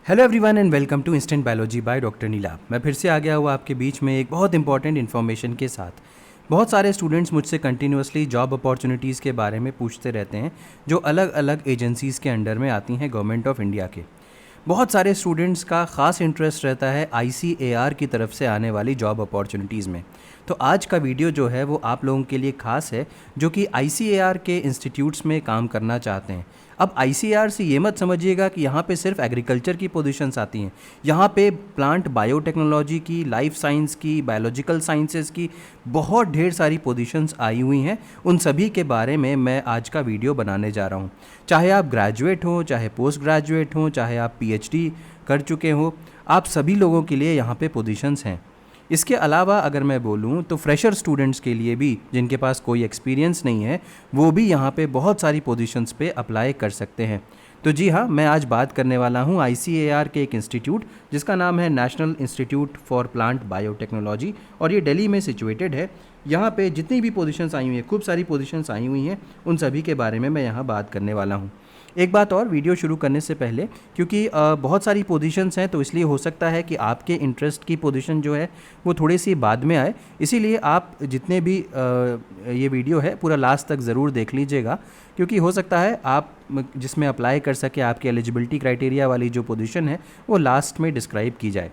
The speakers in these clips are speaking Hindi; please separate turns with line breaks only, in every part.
Hello everyone and welcome to instant biology by doctor Neela. मैं फिर से आ गया हुआ आपके बीच में एक बहुत इंपॉर्टेंट इन्फॉर्मेशन के साथ। बहुत सारे स्टूडेंट्स मुझसे कंटिन्यूसली जॉब अपॉर्चुनिटीज़ के बारे में पूछते रहते हैं जो अलग अलग एजेंसीज़ के अंडर में आती हैं गवर्नमेंट ऑफ इंडिया के। बहुत सारे स्टूडेंट्स का ख़ास इंटरेस्ट रहता है ICAR की तरफ से आने वाली जॉब अपॉर्चुनिटीज़ में। तो आज का वीडियो जो है वो आप लोगों के लिए ख़ास है जो कि ICAR के इंस्टीट्यूट्स में काम करना चाहते हैं। अब ICAR से ये मत समझिएगा कि यहाँ पे सिर्फ एग्रीकल्चर की पोजीशंस आती हैं। यहाँ पे प्लांट बायोटेक्नोलॉजी की, लाइफ साइंस की, बायोलॉजिकल साइंसेज की बहुत ढेर सारी पोजीशंस आई हुई हैं। उन सभी के बारे में मैं आज का वीडियो बनाने जा रहा हूँ। चाहे आप ग्रेजुएट हों, चाहे पोस्ट ग्रेजुएट हों, चाहे आप PhD कर चुके हों, आप सभी लोगों के लिए यहाँ पे पोजीशंस हैं। इसके अलावा अगर मैं बोलूँ तो फ्रेशर स्टूडेंट्स के लिए भी, जिनके पास कोई एक्सपीरियंस नहीं है, वो भी यहाँ पे बहुत सारी पोजीशंस पे अप्लाई कर सकते हैं। तो जी हाँ, मैं आज बात करने वाला हूँ ICAR के एक इंस्टीट्यूट जिसका नाम है national institute for plant biotechnology, और ये दिल्ली में सिचुएटेड है। यहाँ पे जितनी भी पोजीशंस आई हुई हैं, खूब सारी पोजीशंस आई हुई हैं, उन सभी के बारे में मैं यहाँ बात करने वाला हूँ। एक बात और, वीडियो शुरू करने से पहले, क्योंकि बहुत सारी पोजीशंस हैं तो इसलिए हो सकता है कि आपके इंटरेस्ट की पोजीशन जो है वो थोड़ी सी बाद में आए, इसीलिए आप जितने भी ये वीडियो है पूरा लास्ट तक ज़रूर देख लीजिएगा, क्योंकि हो सकता है आप जिसमें अप्लाई कर सके, आपके एलिजिबिलिटी क्राइटेरिया वाली जो पोजीशन है वो लास्ट में डिस्क्राइब की जाए।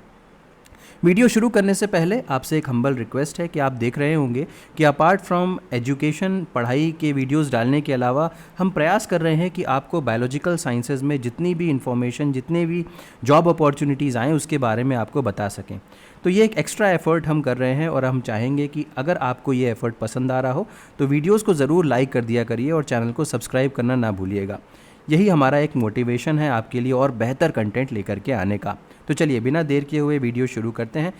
वीडियो शुरू करने से पहले आपसे एक हम्बल रिक्वेस्ट है कि आप देख रहे होंगे कि अपार्ट फ्रॉम एजुकेशन, पढ़ाई के वीडियोस डालने के अलावा हम प्रयास कर रहे हैं कि आपको बायोलॉजिकल साइंसेज में जितनी भी इंफॉर्मेशन, जितने भी जॉब अपॉर्चुनिटीज़ आएँ उसके बारे में आपको बता सकें। तो ये एक एक्स्ट्रा एफ़र्ट हम कर रहे हैं और हम चाहेंगे कि अगर आपको ये एफ़र्ट पसंद आ रहा हो तो वीडियोज़ को ज़रूर लाइक कर दिया करिए और चैनल को सब्सक्राइब करना ना भूलिएगा। यही हमारा एक मोटिवेशन है आपके लिए और बेहतर कंटेंट लेकर के आने का। तो चलिए बिना देर किए हुए वीडियो शुरू करते हैं।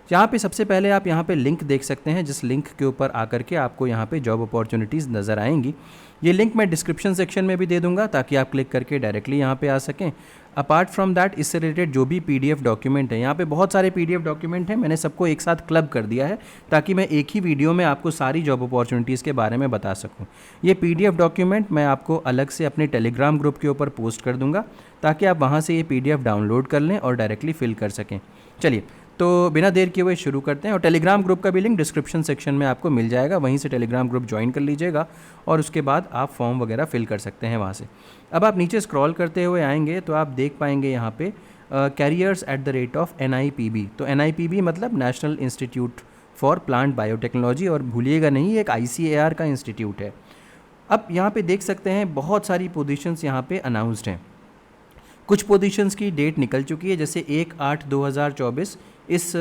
यहाँ पे सबसे पहले आप यहाँ पे लिंक देख सकते हैं, जिस लिंक के ऊपर आकर के आपको यहाँ पे जॉब अपॉर्चुनिटीज़ नज़र आएंगी। ये लिंक मैं डिस्क्रिप्शन सेक्शन में भी दे दूँगा ताकि आप क्लिक करके डायरेक्टली यहाँ पे आ सकें। अपार्ट फ्रॉम दैट, इससे रिलेटेड जो भी PDF डॉक्यूमेंट है, यहाँ पे बहुत सारे PDF डॉक्यूमेंट हैं, मैंने सबको एक साथ क्लब कर दिया है ताकि मैं एक ही वीडियो में आपको सारी जॉब अपॉर्चुनिटीज़ के बारे में बता सकूँ। ये PDF डॉक्यूमेंट मैं आपको अलग से अपने टेलीग्राम ग्रुप के ऊपर पोस्ट कर दूँगा ताकि आप वहाँ से ये PDF डाउनलोड कर लें और डायरेक्टली फिल कर सकें। चलिए, तो बिना देर किए हुए शुरू करते हैं। और टेलीग्राम ग्रुप का भी लिंक डिस्क्रिप्शन सेक्शन में आपको मिल जाएगा, वहीं से टेलीग्राम ग्रुप ज्वाइन कर लीजिएगा और उसके बाद आप फॉर्म वगैरह फिल कर सकते हैं वहाँ से। अब आप नीचे स्क्रॉल करते हुए आएंगे तो आप देख पाएंगे यहाँ पे careers@NIPB। तो NIPB मतलब national institute for plant biotechnology, और भूलिएगा नहीं, ये एक ICAR का इंस्टीट्यूट है। अब यहाँ पे देख सकते हैं बहुत सारी पोजीशंस यहाँ पे अनाउंस्ड हैं। कुछ पोजीशंस की डेट निकल चुकी है, जैसे 1/8/2024 इस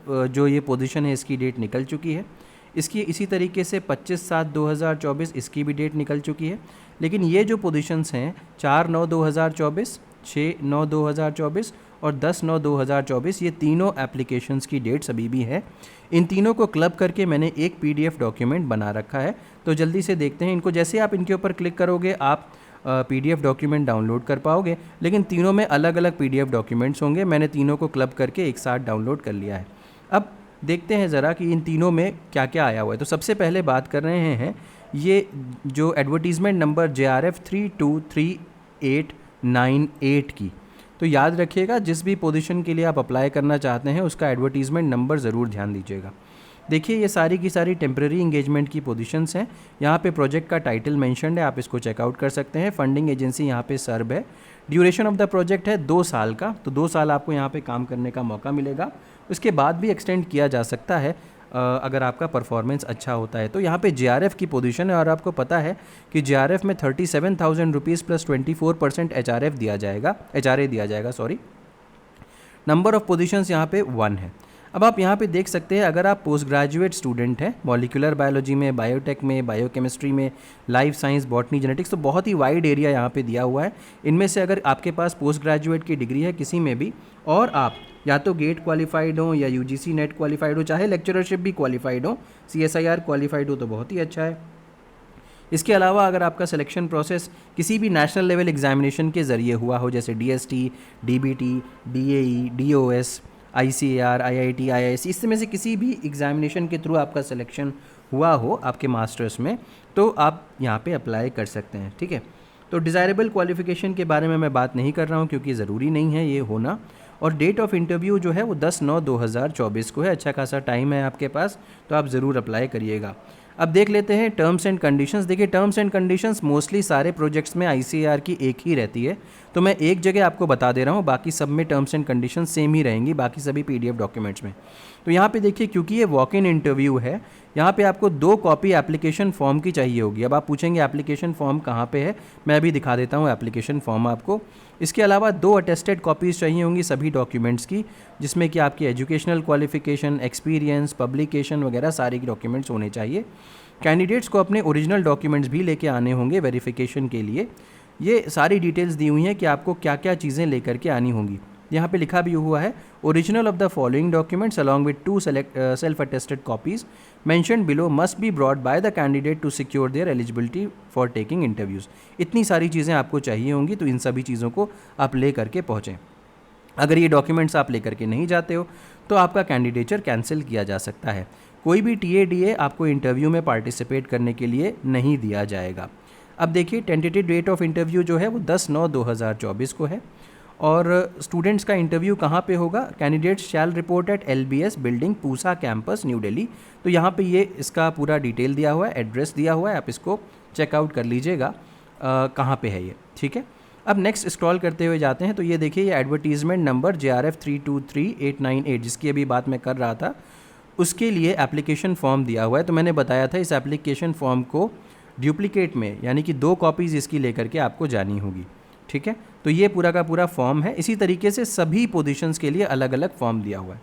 जो ये पोजीशन है इसकी डेट निकल चुकी है। इसकी इसी तरीके से 25/7/2024 इसकी भी डेट निकल चुकी है। लेकिन ये जो पोजीशंस हैं 4/9/2024, 6/9/2024 और 10/9/2024, ये तीनों एप्लीकेशंस की डेट्स अभी भी है। इन तीनों को क्लब करके मैंने एक PDF डॉक्यूमेंट बना रखा है। तो जल्दी से देखते हैं इनको। जैसे आप इनके ऊपर क्लिक करोगे आप PDF डॉक्यूमेंट डाउनलोड कर पाओगे, लेकिन तीनों में अलग अलग PDF डॉक्यूमेंट्स होंगे। मैंने तीनों को क्लब करके एक साथ डाउनलोड कर लिया है। अब देखते हैं ज़रा कि इन तीनों में क्या क्या आया हुआ है। तो सबसे पहले बात कर रहे हैं ये जो एडवर्टीज़मेंट नंबर JRF 323898 की। तो याद रखिएगा, जिस भी पोजीशन के लिए आप अप्लाई करना चाहते हैं उसका एडवर्टीज़मेंट नंबर ज़रूर ध्यान दीजिएगा। देखिए, ये सारी की सारी टेम्प्रेरी इंगेजमेंट की पोजीशंस हैं। यहाँ पे प्रोजेक्ट का टाइटल मेंशन्ड है, आप इसको चेकआउट कर सकते हैं। फंडिंग एजेंसी यहाँ पे सर्ब है। ड्यूरेशन ऑफ द प्रोजेक्ट है 2 साल का, तो 2 साल आपको यहाँ पे काम करने का मौका मिलेगा। उसके बाद भी एक्सटेंड किया जा सकता है अगर आपका परफॉर्मेंस अच्छा होता है। तो यहाँ पे JRF की पोजीशन है और आपको पता है कि JRF में 37,000 रुपीज़ प्लस 24% HRA दिया जाएगा। नंबर ऑफ पोजीशंस यहाँ पे 1 है। अब आप यहाँ पे देख सकते हैं, अगर आप पोस्ट ग्रेजुएट स्टूडेंट हैं मॉलिक्यूलर बायोलॉजी में, बायोटेक में, बायोकेमिस्ट्री में, लाइफ साइंस, बॉटनी, जेनेटिक्स, तो बहुत ही वाइड एरिया यहाँ पे दिया हुआ है। इनमें से अगर आपके पास पोस्ट ग्रेजुएट की डिग्री है किसी में भी, और आप या तो गेट क्वालिफाइड हो या UGC नेट क्वालिफाइड हो, चाहे लेक्चरशिप भी क्वालिफाइड हो, CSIR क्वालिफाइड हो, तो बहुत ही अच्छा है। इसके अलावा अगर आपका सिलेक्शन प्रोसेस किसी भी नेशनल लेवल एग्जामिनेशन के ज़रिए हुआ हो, जैसे DST, DBT, DAE, DOS, ICAR, IIT, IISc, इसमें से किसी भी एग्जामिनेशन के थ्रू आपका सिलेक्शन हुआ हो आपके मास्टर्स में, तो आप यहाँ पे अप्लाई कर सकते हैं। ठीक है, तो डिज़ायरेबल क्वालिफ़िकेशन के बारे में मैं बात नहीं कर रहा हूँ क्योंकि ज़रूरी नहीं है ये होना। और डेट ऑफ इंटरव्यू जो है वो 10/9/2024 को है। अच्छा खासा टाइम है आपके पास, तो आप ज़रूर अप्लाई करिएगा। अब देख लेते हैं टर्म्स एंड कंडीशंस। देखिए, टर्म्स एंड कंडीशंस मोस्टली सारे प्रोजेक्ट्स में आईसीएआर की एक ही रहती है, तो मैं एक जगह आपको बता दे रहा हूँ, बाकी सब में टर्म्स एंड कंडीशंस सेम ही रहेंगी, बाकी सभी पीडीएफ डॉक्यूमेंट्स में। तो यहाँ पे देखिए, क्योंकि ये वॉक इन इंटरव्यू है, यहाँ पे आपको 2 कॉपी एप्लीकेशन फॉर्म की चाहिए होगी। अब आप पूछेंगे एप्लीकेशन फॉर्म कहाँ पे है, मैं अभी दिखा देता हूँ एप्लीकेशन फॉर्म आपको। इसके अलावा 2 अटेस्टेड कॉपीज़ चाहिए होंगी सभी डॉक्यूमेंट्स की, जिसमें कि आपकी एजुकेशनल क्वालिफिकेशन, एक्सपीरियंस, पब्लिकेशन वगैरह सारे डॉक्यूमेंट्स होने चाहिए। कैंडिडेट्स को अपने ओरिजिनल डॉक्यूमेंट्स भी लेके आने होंगे वेरिफिकेशन के लिए। ये सारी डिटेल्स दी हुई हैं कि आपको क्या क्या चीज़ें लेकर के आनी होंगी। यहाँ पे लिखा भी हुआ है, original of the following documents along with 2 self attested copies mentioned below must be brought by the candidate to secure their eligibility for taking interviews. इतनी सारी चीज़ें आपको चाहिए होंगी, तो इन सभी चीज़ों को आप ले करके पहुँचें। अगर ये डॉक्यूमेंट्स आप लेकर के नहीं जाते हो तो आपका कैंडिडेचर कैंसिल किया जा सकता है। कोई भी टीएडीए आपको इंटरव्यू में पार्टिसिपेट करने के लिए नहीं दिया जाएगा। अब देखिए, टेंटेटिव डेट ऑफ इंटरव्यू जो है वो 10/9/2024 को है। और स्टूडेंट्स का इंटरव्यू कहाँ पे होगा? Candidates shall report at LBS building, Pusa campus, New Delhi. तो यहाँ पे ये इसका पूरा डिटेल दिया हुआ है, एड्रेस दिया हुआ है, आप इसको चेकआउट कर लीजिएगा कहाँ पे है ये, ठीक है। अब नेक्स्ट स्क्रॉल करते हुए जाते हैं, तो ये देखिए, ये एडवर्टीजमेंट नंबर JRF 323898 जिसकी अभी बात मैं कर रहा था, उसके लिए एप्लीकेशन फॉर्म दिया हुआ है। तो मैंने बताया था इस एप्लीकेशन फॉर्म को डुप्लीकेट में, यानी कि 2 कॉपीज़ इसकी लेकर के आपको जानी होगी, ठीक है। तो ये पूरा का पूरा फॉर्म है। इसी तरीके से सभी पोजीशंस के लिए अलग अलग फॉर्म दिया हुआ है।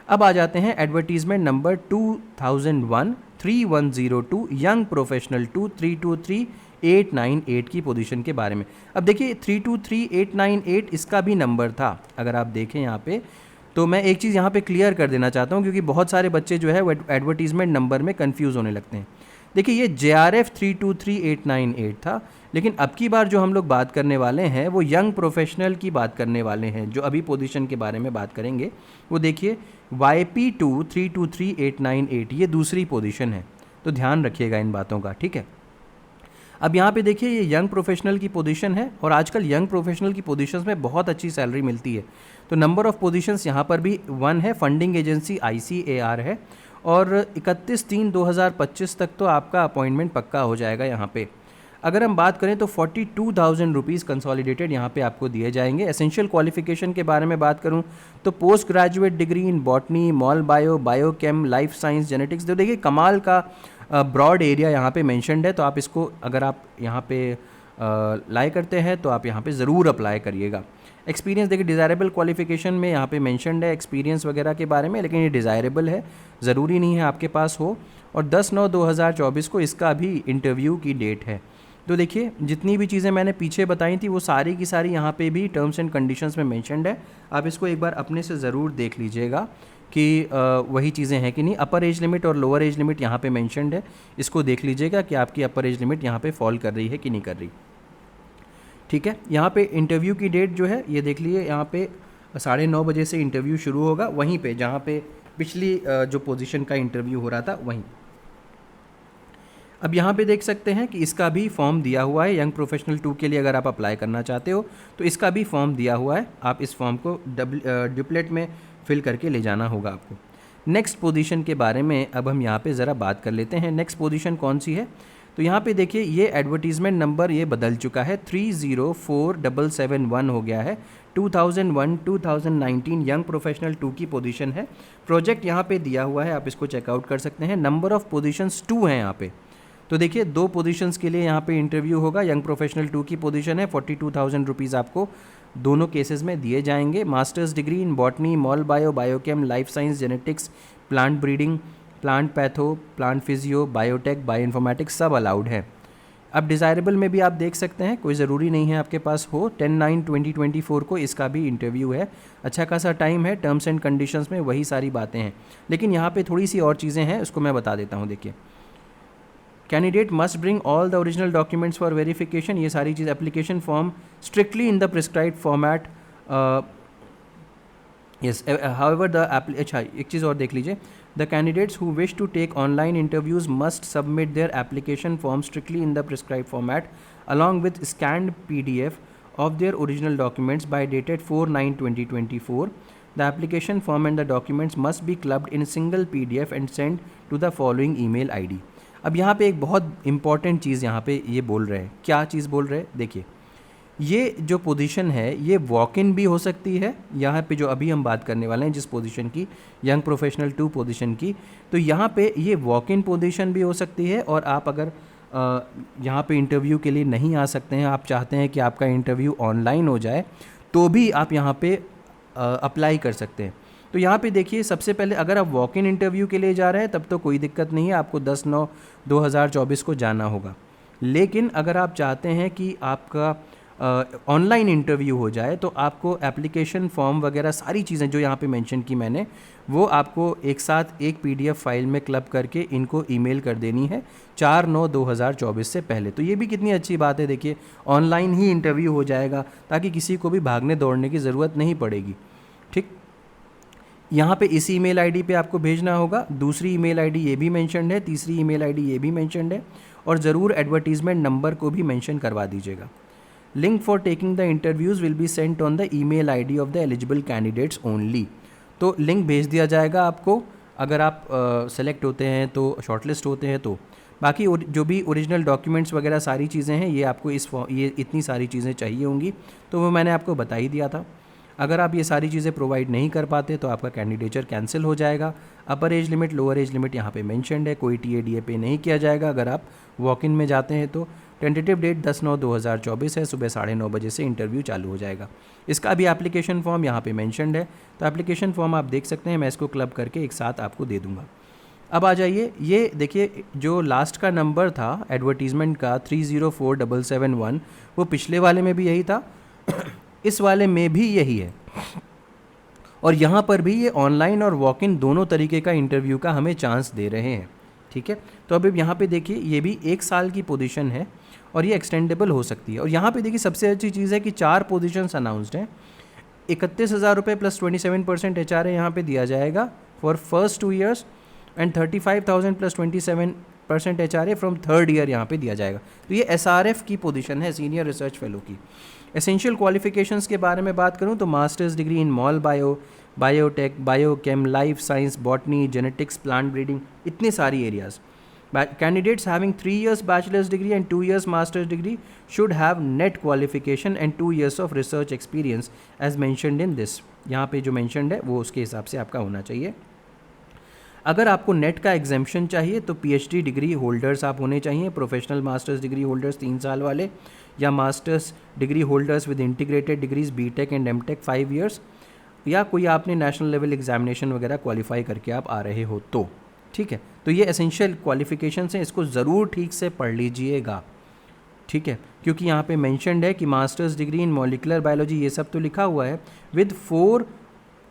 अब आ जाते हैं एडवर्टीजमेंट नंबर 2001-3102 यंग प्रोफेशनल 2323898 की पोजीशन के बारे में। अब देखिए, 323898 इसका भी नंबर था, अगर आप देखें यहाँ पे। तो मैं एक चीज़ यहाँ पे क्लियर कर देना चाहता हूँ, क्योंकि बहुत सारे बच्चे जो है वो एडवर्टीजमेंट नंबर में कंफ्यूज होने लगते हैं। देखिए, ये JRF 323898 था, लेकिन अब की बार जो हम लोग बात करने वाले हैं वो यंग प्रोफेशनल की बात करने वाले हैं। जो अभी पोजीशन के बारे में बात करेंगे वो देखिए, YP2 323898 ये दूसरी पोजीशन है, तो ध्यान रखिएगा इन बातों का, ठीक है। अब यहाँ पे देखिए, ये यंग प्रोफेशनल की पोजीशन है, और आजकल यंग प्रोफेशनल की पोजीशंस में बहुत अच्छी सैलरी मिलती है। तो नंबर ऑफ़ पोजीशंस यहाँ पर भी 1 है, फंडिंग एजेंसी ICAR है, और 31/3/2025 तक तो आपका अपॉइंटमेंट पक्का हो जाएगा यहाँ पे। अगर हम बात करें तो 42,000 रुपीज़ कंसोलिडेटेड यहाँ पे आपको दिए जाएंगे। एसेंशियल क्वालिफिकेशन के बारे में बात करूँ तो post graduate degree in botany, mol bio, biochem, life science, genetics. तो देखिए, कमाल का ब्रॉड एरिया यहाँ पे मेंशन्ड है, तो आप इसको अगर आप यहाँ पे लाई करते हैं तो आप यहाँ पे ज़रूर अप्लाई करिएगा। एक्सपीरियंस देखिए, डिज़ायरेबल क्वालिफिकेशन में यहाँ पे मेंशन्ड है एक्सपीरियंस वगैरह के बारे में, लेकिन ये डिज़ायरेबल है, ज़रूरी नहीं है आपके पास हो। और 10/9/2024 को इसका भी इंटरव्यू की डेट है। तो देखिए, जितनी भी चीज़ें मैंने पीछे बताई थी वो सारी की सारी यहाँ पे भी टर्म्स एंड कंडीशंस में मेंशन्ड है। आप इसको एक बार अपने से ज़रूर देख लीजिएगा कि वही चीज़ें हैं कि नहीं। अपर एज लिमिट और लोअर एज लिमिट यहाँ पे मेंशन्ड है, इसको देख लीजिएगा कि आपकी अपर एज लिमिट यहाँ पे फॉल कर रही है कि नहीं कर रही, ठीक है। यहाँ पे इंटरव्यू की डेट जो है ये देख लीजिए, यहाँ पे 9:30 बजे से इंटरव्यू शुरू होगा, वहीं पे जहाँ पे पिछली जो पोजीशन का इंटरव्यू हो रहा था वहीं। अब यहाँ पे देख सकते हैं कि इसका भी फॉर्म दिया हुआ है, यंग प्रोफेशनल 2 के लिए अगर आप अप्लाई करना चाहते हो तो इसका भी फॉर्म दिया हुआ है। आप इस फॉर्म को डुप्लेट में फिल करके ले जाना होगा आपको। नेक्स्ट पोजीशन के बारे में अब हम यहाँ पे ज़रा बात कर लेते हैं। नेक्स्ट पोजीशन कौन सी है? तो यहाँ पे देखिए, ये एडवर्टीज़मेंट नंबर ये बदल चुका है, 304771 हो गया है। 2001-2019 यंग प्रोफेशनल 2 की पोजीशन है। प्रोजेक्ट यहाँ पे दिया हुआ है, आप इसको चेकआउट कर सकते हैं। नंबर ऑफ़ पोजीशंस 2 हैं यहाँ पे। तो देखिए, 2 पोजीशंस के लिए यहाँ पे इंटरव्यू होगा। यंग प्रोफेशनल 2 की पोजीशन है, 42,000 रुपीज़ आपको दोनों केसेस में दिए जाएंगे। Masters degree in botany, mol bio, biochem, life science, genetics, plant breeding, plant patho, plant physio, biotech, bioinformatics सब अलाउड है। अब डिज़ायरेबल में भी आप देख सकते हैं, कोई ज़रूरी नहीं है आपके पास हो। 10/9/2024 को इसका भी इंटरव्यू है। अच्छा खासा टाइम है, टर्म्स एंड कंडीशंस में वही सारी बातें हैं, लेकिन यहाँ पे थोड़ी सी और चीज़ें हैं, उसको मैं बता देता हूँ। देखिए, candidate must bring all the original documents for verification, ये सारी चीज़, application form strictly in the prescribed format. Yes, however the अच्छा एक चीज़ और देख लीजिए, the candidates who wish to take online interviews must submit their application form strictly in the prescribed format along with scanned PDF of their original documents by dated 4/9/2024. The application form and the documents must be clubbed in a single PDF and sent to the following email ID. अब यहाँ पे एक बहुत इंपॉर्टेंट चीज़ यहाँ पे ये बोल रहे हैं, क्या चीज़ बोल रहे हैं देखिए, ये जो पोजीशन है ये वॉक इन भी हो सकती है, यहाँ पे जो अभी हम बात करने वाले हैं जिस पोजीशन की, यंग प्रोफेशनल 2 पोजीशन की, तो यहाँ पे ये वॉक इन पोजीशन भी हो सकती है। और आप अगर यहाँ पे इंटरव्यू के लिए नहीं आ सकते हैं, आप चाहते हैं कि आपका इंटरव्यू ऑनलाइन हो जाए, तो भी आप यहाँ पे अप्लाई कर सकते हैं। तो यहाँ पे देखिए, सबसे पहले अगर आप वॉक इन इंटरव्यू के लिए जा रहे हैं तब तो कोई दिक्कत नहीं है, आपको 10/9/2024 को जाना होगा। लेकिन अगर आप चाहते हैं कि आपका ऑनलाइन इंटरव्यू हो जाए, तो आपको एप्लीकेशन फॉर्म वगैरह सारी चीज़ें जो यहाँ पे मेंशन की मैंने, वो आपको एक साथ एक PDF फाइल में क्लब करके इनको ईमेल कर देनी है 4/9/2024 से पहले। तो ये भी कितनी अच्छी बात है, देखिए ऑनलाइन ही इंटरव्यू हो जाएगा, ताकि किसी को भी भागने दौड़ने की ज़रूरत नहीं पड़ेगी। ठीक, यहाँ पे इसी ईमेल आईडी पे आपको भेजना होगा। दूसरी ईमेल आईडी ये भी मेंशन्ड है, तीसरी ईमेल आईडी ये भी मेंशन्ड है, और ज़रूर एडवर्टीज़मेंट नंबर को भी मेंशन करवा दीजिएगा। Link for taking the interviews will be sent on the email ID of the eligible candidates only. तो लिंक भेज दिया जाएगा आपको, अगर आप सेलेक्ट होते हैं तो, शॉर्टलिस्ट होते हैं तो। बाकी जो भी ओरिजिनल डॉक्यूमेंट्स वगैरह सारी चीज़ें हैं, ये आपको ये इतनी सारी चीज़ें चाहिए होंगी, तो वो मैंने आपको बता ही दिया था। अगर आप ये सारी चीज़ें प्रोवाइड नहीं कर पाते तो आपका कैंडिडेचर कैंसिल हो जाएगा। अपर age limit, lower age limit यहाँ पे मेंशन्ड है, कोई TADA पे नहीं किया जाएगा अगर आप वॉक इन में जाते हैं तो। टेंटेटिव डेट 10/9/2024 है, सुबह 9:30 बजे से इंटरव्यू चालू हो जाएगा। इसका भी एप्लीकेशन फॉर्म यहाँ पे मेंशन्ड है, तो एप्लीकेशन फॉर्म आप देख सकते हैं, मैं इसको क्लब करके एक साथ आपको दे दूँगा। अब आ जाइए, ये देखिए जो लास्ट का नंबर था एडवर्टीज़मेंट का 304771, वो पिछले वाले में भी यही था, इस वाले में भी यही है, और यहाँ पर भी ये ऑनलाइन और वॉक इन दोनों तरीके का इंटरव्यू का हमें चांस दे रहे हैं। ठीक है, तो अब यहाँ पे देखिए, ये भी 1 साल की पोजीशन है और ये एक्सटेंडेबल हो सकती है। और यहाँ पे देखिए सबसे अच्छी चीज़ है कि 4 पोजीशंस अनाउंस्ड हैं। 31,000 रुपये प्लस 27% HRA यहाँ पे दिया जाएगा for first 2 years, and 35,000 plus 27% HRA from 3rd year यहाँ पे दिया जाएगा। तो ये SRF की पोजीशन है, सीनियर रिसर्च फेलो की। एसेंशियल क्वालिफिकेशंस के बारे में बात करूँ तो masters degree in mol bio, biotech, biochem, life science, botany, genetics, plant breeding, इतने सारी areas. Candidates having 3 years bachelor's degree and 2 years master's degree should have net qualification and 2 years of research experience as mentioned in this। यहाँ पे जो mentioned है वो उसके हिसाब से आपका होना चाहिए। अगर आपको नेट का एग्जेम्पशन चाहिए तो PhD डिग्री होल्डर्स आप होने चाहिए, प्रोफेशनल मास्टर्स डिग्री होल्डर्स 3 साल वाले, या masters degree holders with integrated degrees BTech and MTech 5 years, या कोई आपने नेशनल लेवल एग्जामिनेशन वगैरह क्वालिफाई करके आप आ रहे हो तो। ठीक है, तो ये एसेंशियल क्वालिफिकेशंस हैं, इसको ज़रूर ठीक से पढ़ लीजिएगा। ठीक है, क्योंकि यहाँ पे मेंशन्ड है कि masters degree in molecular biology, ये सब तो लिखा हुआ है, विद 4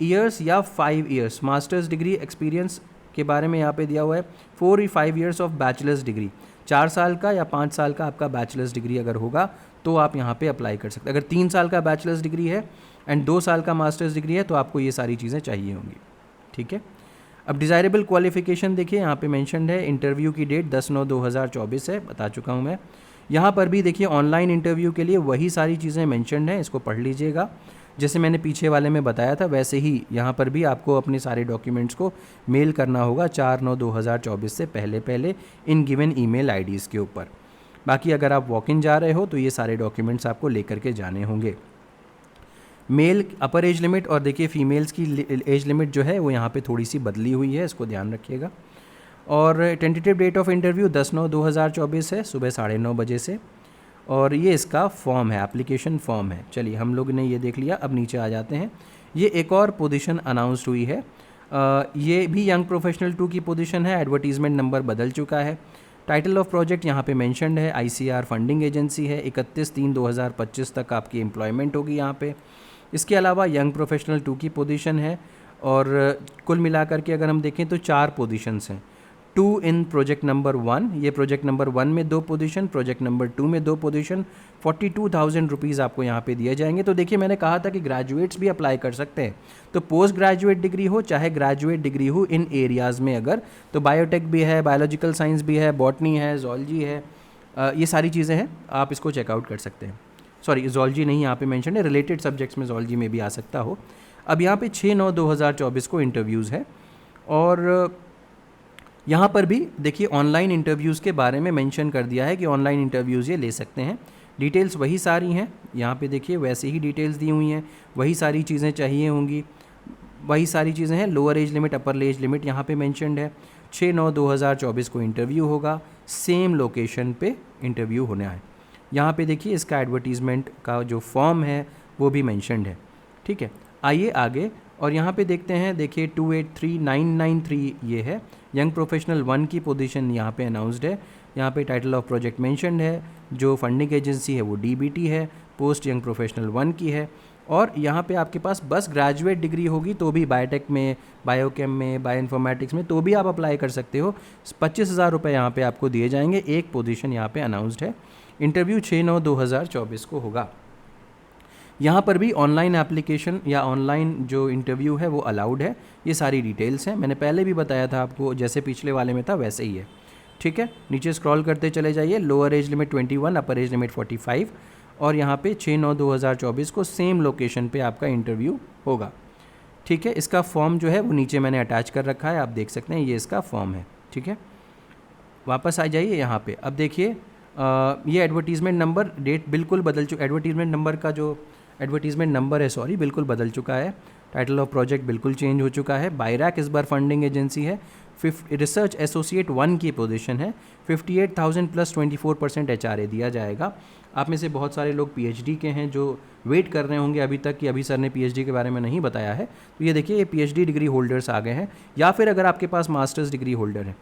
ईयर्स या 5 ईयर्स मास्टर्स डिग्री एक्सपीरियंस के बारे में यहाँ पे दिया हुआ है। 4 या 5 ईयर्स ऑफ बैचलर्स डिग्री, 4 साल का या 5 साल का आपका बैचलर्स डिग्री अगर होगा तो आप यहाँ पे अप्लाई कर सकते हैं। अगर 3 साल का बैचलर्स डिग्री है एंड 2 साल का मास्टर्स डिग्री है तो आपको ये सारी चीज़ें चाहिए होंगी। ठीक है, अब डिज़ायरेबल क्वालिफिकेशन देखिए, यहाँ पे मेंशन्ड है, इंटरव्यू की डेट 10/9/2024 है, बता चुका हूँ मैं। यहाँ पर भी देखिए ऑनलाइन इंटरव्यू के लिए वही सारी चीज़ें मेंशन्ड हैं, इसको पढ़ लीजिएगा। जैसे मैंने पीछे वाले में बताया था वैसे ही यहाँ पर भी आपको अपने सारे डॉक्यूमेंट्स को मेल करना होगा 4/9/2024 से पहले इन गिवन ईमेल आईडीज़ के ऊपर। बाकी अगर आप वॉक इन जा रहे हो तो ये सारे डॉक्यूमेंट्स आपको लेकर के जाने होंगे। मेल अपर एज लिमिट और देखिए फीमेल्स की एज लिमिट जो है वो यहाँ पे थोड़ी सी बदली हुई है, इसको ध्यान रखिएगा। और टेंटेटिव डेट ऑफ इंटरव्यू 10/9/2024 है, सुबह 9:30 बजे से, और ये इसका फॉर्म है, एप्लीकेशन फॉर्म है। चलिए हम लोग ने ये देख लिया, अब नीचे आ जाते हैं। ये एक और पोजीशन अनाउंस्ड हुई है, ये भी यंग प्रोफेशनल 2 की पोजीशन है, एडवर्टीज़मेंट नंबर बदल चुका है। टाइटल ऑफ प्रोजेक्ट यहाँ पे मेंशन्ड है, ICR फंडिंग एजेंसी है, 31/3/2025 तक आपकी एम्प्लॉयमेंट होगी यहाँ पे। इसके अलावा यंग प्रोफेशनल 2 की पोजीशन है, और कुल मिलाकर के अगर हम देखें तो 4 पोजीशंस हैं। 2 इन प्रोजेक्ट नंबर 1, ये प्रोजेक्ट नंबर 1 में 2 पोजीशन, प्रोजेक्ट नंबर 2 में 2 पोजीशन, 42,000 रुपीज़ आपको यहाँ पे दिए जाएंगे। तो देखिए मैंने कहा था कि ग्रेजुएट्स भी अप्लाई कर सकते हैं, तो पोस्ट ग्रेजुएट डिग्री हो चाहे ग्रेजुएट डिग्री हो इन एरियाज़ में, अगर तो बायोटेक भी है, बायोलॉजिकल साइंस भी है, बॉटनी है, जूलॉजी है, ये सारी चीज़ें हैं, आप इसको चेकआउट कर सकते हैं। सॉरी, ज़ूलॉजी नहीं यहाँ पे मेंशन है, रिलेटेड सब्जेक्ट्स में ज़ूलॉजी में भी आ सकता हो। अब यहाँ पे 6/9/2024 को इंटरव्यूज़ है, और यहाँ पर भी देखिए ऑनलाइन इंटरव्यूज़ के बारे में मेंशन कर दिया है कि ऑनलाइन इंटरव्यूज़ ये ले सकते हैं। डिटेल्स वही सारी हैं, यहाँ पे देखिए वैसे ही डिटेल्स दी हुई हैं, वही सारी चीज़ें चाहिए होंगी, वही सारी चीज़ें हैं। लोअर एज लिमिट, अपर एज लिमिट यहाँ पे मेंशनड है। 6/9/2024 को इंटरव्यू होगा, सेम लोकेशन पे इंटरव्यू होना है। यहाँ पे देखिए इसका एडवर्टीज़मेंट का जो फॉर्म है वो भी मेंशनड है। ठीक है, आइए आगे, और यहाँ पे देखते हैं, देखिए 283993 ये है। यंग प्रोफेशनल 1 की पोजीशन यहाँ पे अनाउंस्ड है। यहाँ पे टाइटल ऑफ प्रोजेक्ट मेंशनड है, जो फंडिंग एजेंसी है वो डीबीटी है, पोस्ट यंग प्रोफेशनल 1 की है। और यहाँ पे आपके पास बस ग्रेजुएट डिग्री होगी तो भी, बायोटेक में, बायोकेम में, बायोइन्फॉर्मेटिक्स में, तो भी आप अप्लाई कर सकते हो। 25,000 रुपये यहाँ पे आपको दिए जाएंगे। एक पोजीशन यहाँ पे अनाउंस्ड है। इंटरव्यू 6/9/2024 को होगा। यहाँ पर भी ऑनलाइन एप्लीकेशन या ऑनलाइन जो इंटरव्यू है वो अलाउड है। ये सारी डिटेल्स हैं, मैंने पहले भी बताया था आपको, जैसे पिछले वाले में था वैसे ही है। ठीक है, नीचे स्क्रॉल करते चले जाइए। लोअर एज लिमिट 21, अपर एज लिमिट 45, और यहाँ पे 6/9/2024 को सेम लोकेशन पे आपका इंटरव्यू होगा। ठीक है, इसका फॉर्म जो है वो नीचे मैंने अटैच कर रखा है, आप देख सकते हैं, ये इसका फॉर्म है। ठीक है, वापस आ जाइए यहाँ पे। अब देखिए ये एडवर्टीज़मेंट नंबर, डेट बिल्कुल बदल चुका, एडवर्टीज़मेंट नंबर का जो एडवर्टीज़मेंट नंबर है, सॉरी, बिल्कुल बदल चुका है। टाइटल ऑफ प्रोजेक्ट बिल्कुल चेंज हो चुका है। बायरैक इस बार फंडिंग एजेंसी है। रिसर्च एसोसिएट 1 की पोजीशन है। 58,000 प्लस 24% HRA दिया जाएगा। आप में से बहुत सारे लोग PhD के हैं जो वेट कर रहे होंगे अभी तक कि अभी सर ने PhD के बारे में नहीं बताया है, तो ये देखिए ये PhD डिग्री होल्डर्स आ गए हैं, या फिर अगर आपके पास मास्टर्स डिग्री होल्डर है।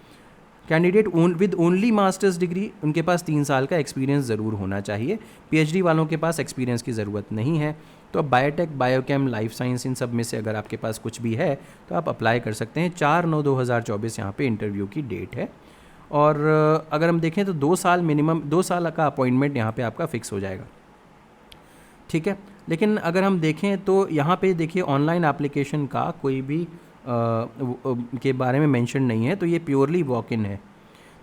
Candidate with only masters degree, उनके पास 3 साल का एक्सपीरियंस ज़रूर होना चाहिए। PhD वालों के पास एक्सपीरियंस की ज़रूरत नहीं है। तो अब बायोटेक, बायोकेम, लाइफ साइंस, इन सब में से अगर आपके पास कुछ भी है तो आप अप्लाई कर सकते हैं। 4/9/2024 यहाँ पे इंटरव्यू की डेट है। और अगर हम देखें तो 2 साल मिनिमम, 2 साल का अपॉइंटमेंट यहाँ पे आपका फिक्स हो जाएगा। ठीक है, लेकिन अगर हम देखें तो यहाँ पे देखिए ऑनलाइन एप्लीकेशन का कोई भी के बारे में मेंशन नहीं है, तो ये प्योरली वॉक इन है।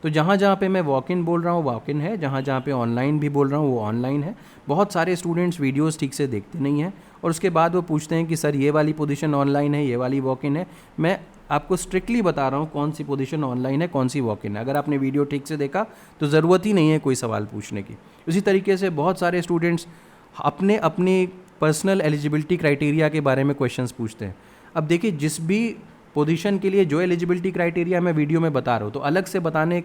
तो जहाँ जहाँ पे मैं वॉक इन बोल रहा हूँ वॉक इन है, जहाँ जहाँ पे ऑनलाइन भी बोल रहा हूँ वो ऑनलाइन है। बहुत सारे स्टूडेंट्स वीडियोस ठीक से देखते नहीं हैं और उसके बाद वो पूछते हैं कि सर ये वाली पोजीशन ऑनलाइन है, ये वाली वॉक इन है। मैं आपको स्ट्रिक्टली बता रहा हूँ कौन सी पोजीशन ऑनलाइन है, कौन सी वॉक इन है। अगर आपने वीडियो ठीक से देखा तो ज़रूरत ही नहीं है कोई सवाल पूछने की। उसी तरीके से बहुत सारे स्टूडेंट्स अपने अपनी पर्सनल एलिजिबिलिटी क्राइटेरिया के बारे में क्वेश्चंस पूछते हैं। अब देखिए जिस भी पोजीशन के लिए जो एलिजिबिलिटी क्राइटेरिया मैं वीडियो में बता रहा हूँ, तो अलग से बताने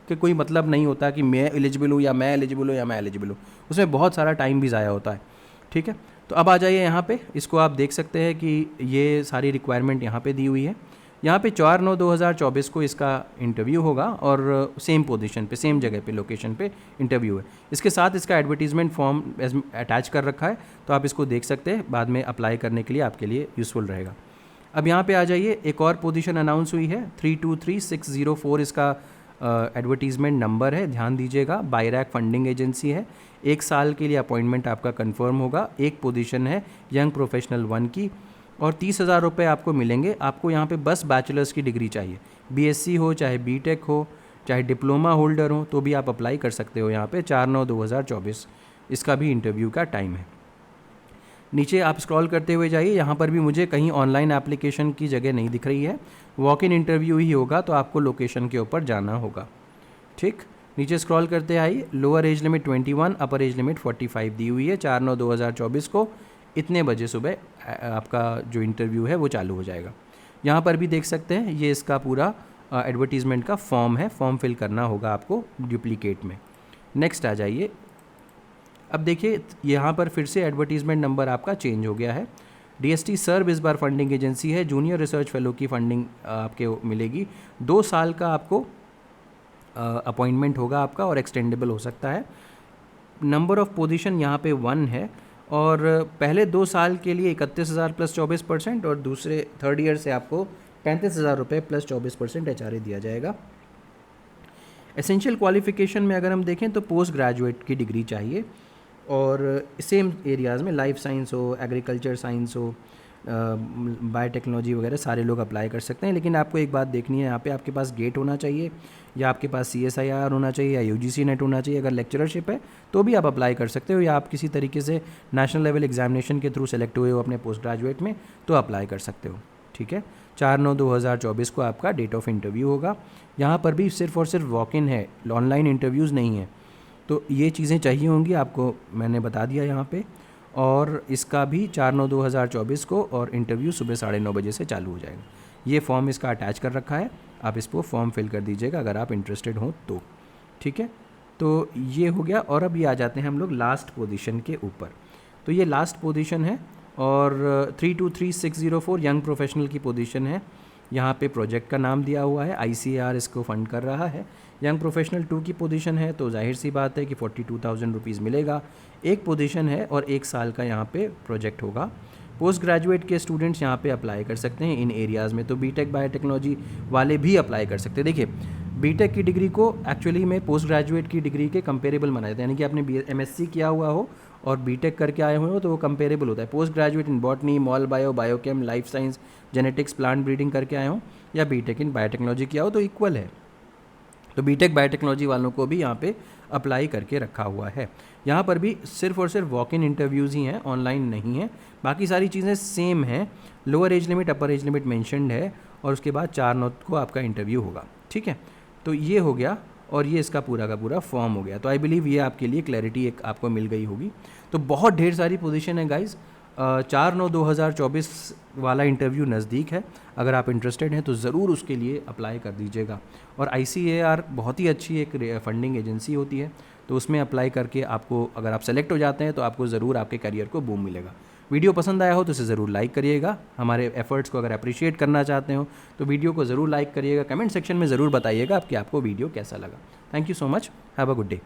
के कोई मतलब नहीं होता कि मैं एलिजिबल हूँ या मैं एलिजिबल हूँ या मैं एलिजिबल हूँ, उसमें बहुत सारा टाइम भी ज़ाया होता है। ठीक है, तो अब आ जाइए यहाँ पे, इसको आप देख सकते हैं कि ये सारी रिक्वायरमेंट यहाँ पे दी हुई है। यहाँ पे 4/9/2024 को इसका इंटरव्यू होगा और सेम पोजीशन पे, सेम जगह पे, लोकेशन पे इंटरव्यू है। इसके साथ इसका एडवर्टीजमेंट फॉर्म अटैच कर रखा है, तो आप इसको देख सकते हैं, बाद में अप्लाई करने के लिए आपके लिए यूज़फुल रहेगा। अब यहाँ पे आ जाइए, एक और पोजीशन अनाउंस हुई है, 323604 इसका एडवर्टीज़मेंट नंबर है, ध्यान दीजिएगा। बायरैक फंडिंग एजेंसी है। 1 साल के लिए अपॉइंटमेंट आपका कंफर्म होगा। एक पोजीशन है यंग प्रोफेशनल 1 की और 30,000 रुपये आपको मिलेंगे। आपको यहाँ पे बस बैचलर्स की डिग्री चाहिए, BSc हो चाहे BTech हो चाहे डिप्लोमा होल्डर हो, तो भी आप अप्लाई कर सकते हो। यहाँ पे 4/9/2024 इसका भी इंटरव्यू का टाइम है। नीचे आप स्क्रॉल करते हुए जाइए, यहाँ पर भी मुझे कहीं ऑनलाइन एप्लीकेशन की जगह नहीं दिख रही है, वॉक इन इंटरव्यू ही होगा, तो आपको लोकेशन के ऊपर जाना होगा। ठीक, नीचे स्क्रॉल करते आइए। लोअर एज लिमिट 21, अपर एज लिमिट 45 दी हुई है। 4/9/2024 को इतने बजे सुबह आपका जो इंटरव्यू है वो चालू हो जाएगा। यहाँ पर भी देख सकते हैं, ये इसका पूरा एडवर्टीज़मेंट का फॉर्म है, फॉर्म फिल करना होगा आपको डुप्लीकेट में। नेक्स्ट आ जाइए। अब देखिए यहाँ पर फिर से एडवर्टीज़मेंट नंबर आपका चेंज हो गया है। DST सर्व इस बार फंडिंग एजेंसी है। जूनियर रिसर्च फेलो की फंडिंग आपके मिलेगी। 2 साल का आपको अपॉइंटमेंट होगा आपका और एक्सटेंडेबल हो सकता है। नंबर ऑफ़ पोजीशन यहाँ पे 1 है और पहले 2 साल के लिए 31,000 प्लस 24% और दूसरे थर्ड ईयर से आपको 35,000 रुपये प्लस 24% HRA दिया जाएगा। एसेंशियल क्वालिफ़िकेशन में अगर हम देखें तो पोस्ट ग्रेजुएट की डिग्री चाहिए और सेम एरियाज़ में, लाइफ साइंस हो, एग्रीकल्चर साइंस हो, बायोटेक्नोलॉजी वगैरह सारे लोग अप्लाई कर सकते हैं। लेकिन आपको एक बात देखनी है, यहाँ पे आपके पास गेट होना चाहिए, या आपके पास CSIR होना चाहिए, या UGC नेट होना चाहिए। अगर लेक्चरशिप है तो भी आप अप्लाई कर सकते हो, या आप किसी तरीके से नेशनल लेवल एग्जामिनेशन के थ्रू सेलेक्ट हुए हो अपने पोस्ट ग्रेजुएट में तो अप्लाई कर सकते हो। ठीक है, 4/9/2024 को आपका डेट ऑफ इंटरव्यू होगा। यहाँ पर भी सिर्फ और सिर्फ वॉक इन है, ऑनलाइन इंटरव्यूज़ नहीं है। तो ये चीज़ें चाहिए होंगी आपको, मैंने बता दिया यहाँ पे। और इसका भी 4/9/2024 को, और इंटरव्यू सुबह 9:30 बजे से चालू हो जाएगा। ये फॉर्म इसका अटैच कर रखा है, आप इसको फॉर्म फिल कर दीजिएगा अगर आप इंटरेस्टेड हो तो। ठीक है, तो ये हो गया। और अब ये आ जाते हैं हम लोग लास्ट पोजीशन के ऊपर। तो ये लास्ट पोजीशन है, और 323604 यंग प्रोफेशनल की पोजीशन है। यहाँ पे प्रोजेक्ट का नाम दिया हुआ है, ICAR इसको फंड कर रहा है। यंग प्रोफेशनल 2 की पोजीशन है, तो जाहिर सी बात है कि 42,000 रुपीज़ मिलेगा। एक पोजीशन है और 1 साल का यहाँ पे प्रोजेक्ट होगा। पोस्ट ग्रेजुएट के स्टूडेंट्स यहाँ पे अप्लाई कर सकते हैं इन एरियाज़ में, तो बीटेक बायोटेक्नोलॉजी वाले भी अप्लाई कर सकते हैं। देखिए, बीटेक की डिग्री को एक्चुअली में पोस्ट ग्रेजुएट की डिग्री के कंपेरेबल माना जाता है, यानी कि आपने MSc किया हुआ हो और बीटेक करके आए हुए हो तो वो कंपेरेबल होता है। Post graduate in botany, mol bio, biochem, life science, genetics, plant breeding करके आए हो, या बीटेक इन बायोटेक्नोलॉजी किया हो तो इक्वल है। तो बीटेक बायोटेक्नोलॉजी वालों को भी यहाँ पे अप्लाई करके रखा हुआ है। यहाँ पर भी सिर्फ और सिर्फ वॉक इन इंटरव्यूज़ ही हैं, ऑनलाइन नहीं है। बाकी सारी चीज़ें सेम हैं, lower age limit upper age limit mentioned है, और उसके बाद 4/9 को आपका इंटरव्यू होगा। ठीक है, तो ये हो गया, और ये इसका पूरा का पूरा फॉर्म हो गया। तो आई बिलीव ये आपके लिए क्लैरिटी एक आपको मिल गई होगी। तो बहुत ढेर सारी पोजीशन है गाइज़। 4/9/2024 वाला इंटरव्यू नज़दीक है, अगर आप इंटरेस्टेड हैं तो ज़रूर उसके लिए अप्लाई कर दीजिएगा। और ICAR बहुत ही अच्छी एक फंडिंग एजेंसी होती है, तो उसमें अप्लाई करके आपको, अगर आप सेलेक्ट हो जाते हैं तो आपको ज़रूर आपके करियर को बूम मिलेगा। वीडियो पसंद आया हो तो इसे ज़रूर लाइक करिएगा। हमारे एफर्ट्स को अगर अप्रिशिएट करना चाहते हो तो वीडियो को ज़रूर लाइक करिएगा। कमेंट सेक्शन में ज़रूर बताइएगा कि आपको वीडियो कैसा लगा। Thank you so much, have a good day.